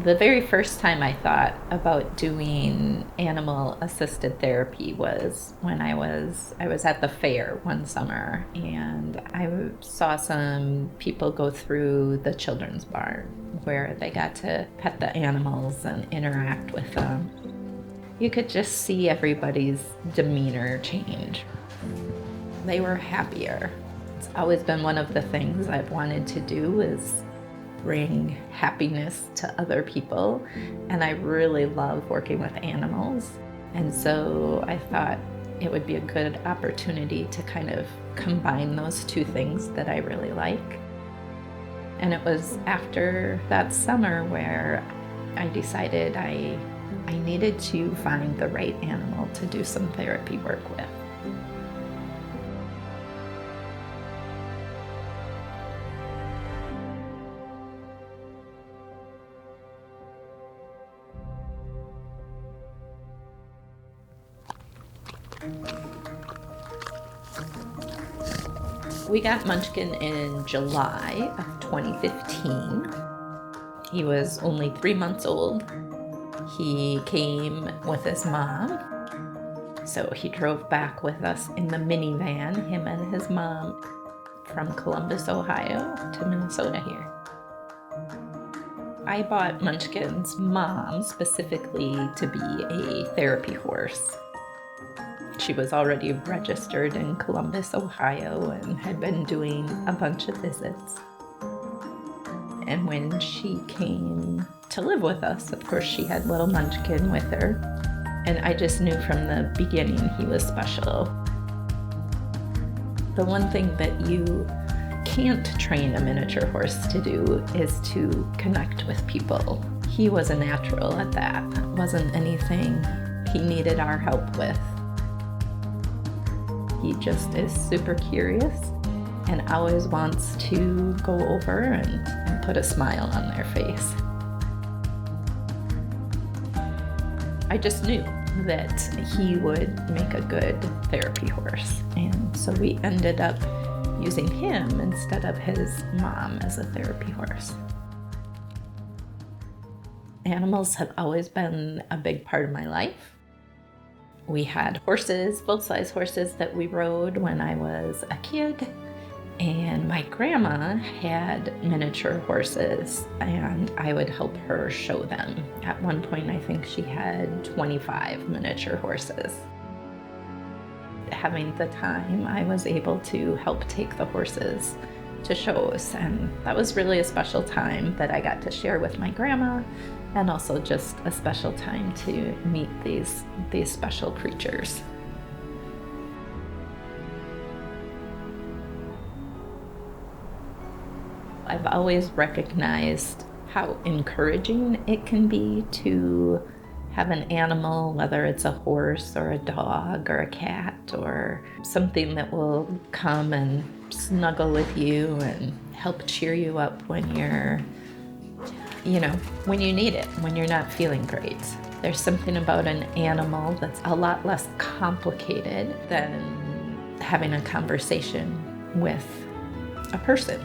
The very first time I thought about doing animal-assisted therapy was when I was at the fair one summer, and I saw some people go through the children's barn where they got to pet the animals and interact with them. You could just see everybody's demeanor change. They were happier. It's always been one of the things I've wanted to do, is bring happiness to other people, and I really love working with animals. And so I thought it would be a good opportunity to kind of combine those two things that I really like. And it was after that summer where I decided I needed to find the right animal to do some therapy work with. We got Munchkin in July of 2015. He was only 3 months old. He came with his mom. So he drove back with us in the minivan, him and his mom, from Columbus, Ohio to Minnesota here. I bought Munchkin's mom specifically to be a therapy horse. She was already registered in Columbus, Ohio, and had been doing a bunch of visits. And when she came to live with us, of course, she had little Munchkin with her. And I just knew from the beginning he was special. The one thing that you can't train a miniature horse to do is to connect with people. He was a natural at that. It wasn't anything he needed our help with. He just is super curious and always wants to go over and put a smile on their face. I just knew that he would make a good therapy horse, and so we ended up using him instead of his mom as a therapy horse. Animals have always been a big part of my life. We had horses, full-size horses that we rode when I was a kid, and my grandma had miniature horses, and I would help her show them. At one point, I think she had 25 miniature horses. Having the time, I was able to help take the horses to shows, and that was really a special time that I got to share with my grandma, and also just a special time to meet these special creatures. I've always recognized how encouraging it can be to have an animal, whether it's a horse or a dog or a cat or something that will come and snuggle with you and help cheer you up when when you need it, when you're not feeling great. There's something about an animal that's a lot less complicated than having a conversation with a person.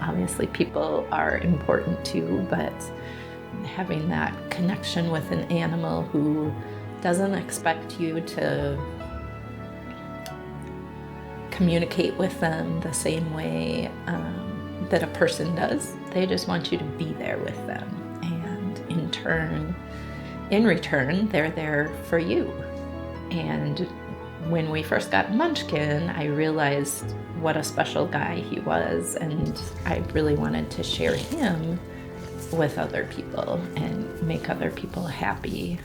Obviously, people are important too, but having that connection with an animal who doesn't expect you to communicate with them the same way that a person does. They just want you to be there with them. And in return, they're there for you. And when we first got Munchkin, I realized what a special guy he was, and I really wanted to share him with other people and make other people happy.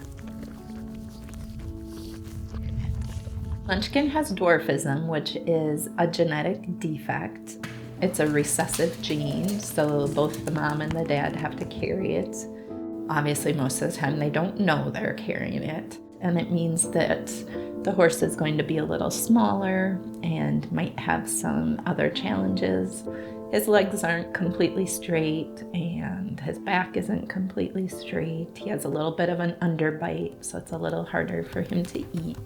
Munchkin has dwarfism, which is a genetic defect. It's a recessive gene, so both the mom and the dad have to carry it. Obviously, most of the time they don't know they're carrying it, and it means that the horse is going to be a little smaller and might have some other challenges. His legs aren't completely straight and his back isn't completely straight. He has a little bit of an underbite, so it's a little harder for him to eat.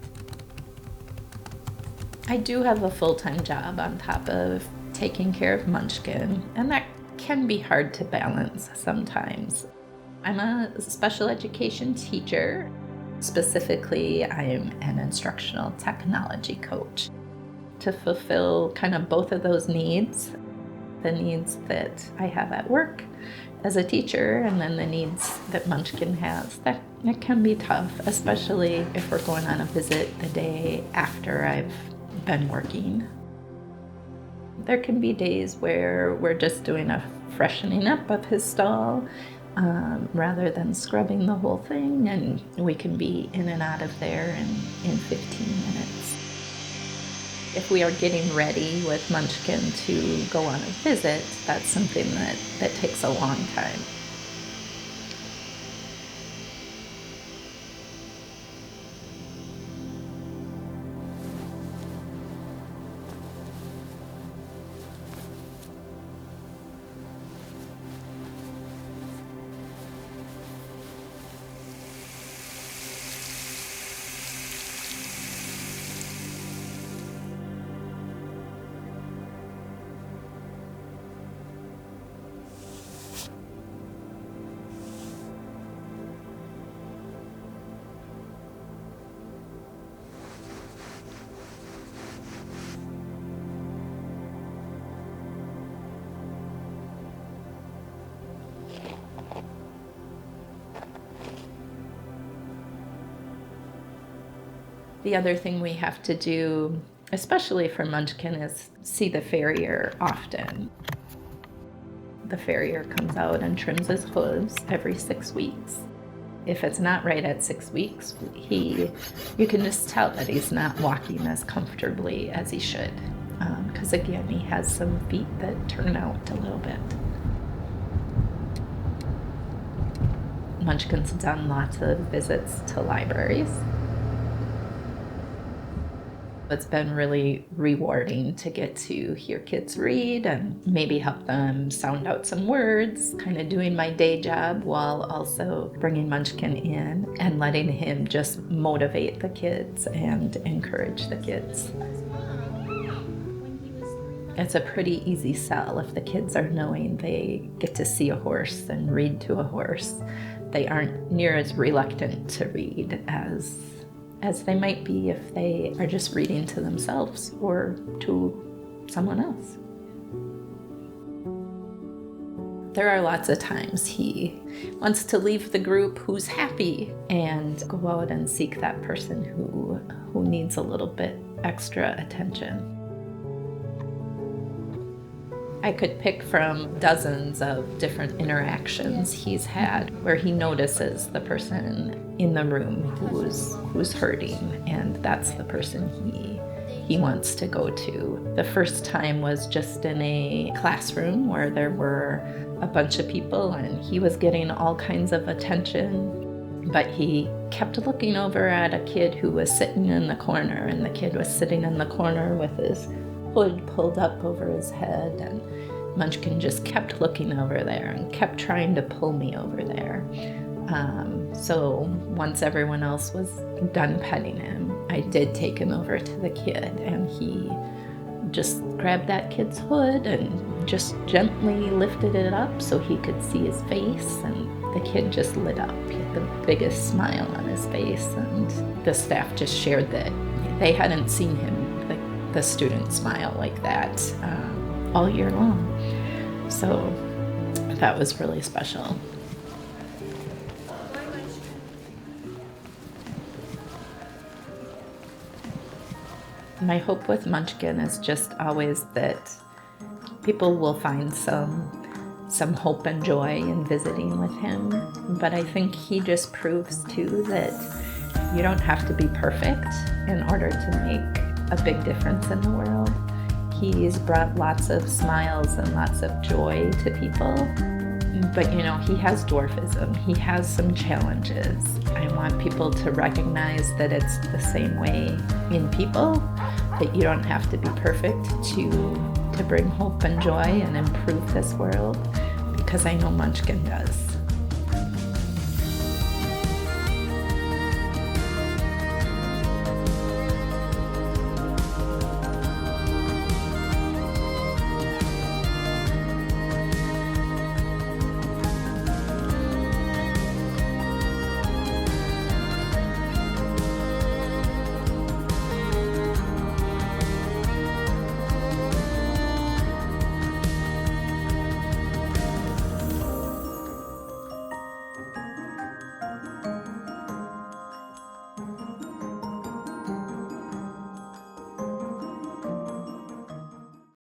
I do have a full-time job on top of taking care of Munchkin, and that can be hard to balance sometimes. I'm a special education teacher. Specifically, I'm an instructional technology coach to fulfill kind of both of those needs, the needs that I have at work as a teacher and then the needs that Munchkin has. That can be tough, especially if we're going on a visit the day after I've been working. There can be days where we're just doing a freshening up of his stall rather than scrubbing the whole thing, and we can be in and out of there in 15 minutes. If we are getting ready with Munchkin to go on a visit, that's something that takes a long time. The other thing we have to do, especially for Munchkin, is see the farrier often. The farrier comes out and trims his hooves every 6 weeks. If it's not right at 6 weeks, you can just tell that he's not walking as comfortably as he should. Because again, he has some feet that turn out a little bit. Munchkin's done lots of visits to libraries. It's been really rewarding to get to hear kids read and maybe help them sound out some words, kind of doing my day job while also bringing Munchkin in and letting him just motivate the kids and encourage the kids. It's a pretty easy sell if the kids are knowing they get to see a horse and read to a horse. They aren't near as reluctant to read as they might be if they are just reading to themselves or to someone else. There are lots of times he wants to leave the group who's happy and go out and seek that person who needs a little bit extra attention. I could pick from dozens of different interactions he's had where he notices the person in the room who's hurting, and that's the person he wants to go to. The first time was just in a classroom where there were a bunch of people and he was getting all kinds of attention, but he kept looking over at a kid who was sitting in the corner, and the kid was sitting in the corner with his hood pulled up over his head, and Munchkin just kept looking over there and kept trying to pull me over there. So once everyone else was done petting him, I did take him over to the kid, and he just grabbed that kid's hood and just gently lifted it up so he could see his face, and the kid just lit up. He had the biggest smile on his face, and the staff just shared that they hadn't seen him, the student, smile like that all year long. So that was really special. My hope with Munchkin is just always that people will find some hope and joy in visiting with him. But I think he just proves too that you don't have to be perfect in order to make a big difference in the world. He's brought lots of smiles and lots of joy to people. But you know, he has dwarfism. He has some challenges. I want people to recognize that it's the same way in people, that you don't have to be perfect to bring hope and joy and improve this world, because I know Munchkin does.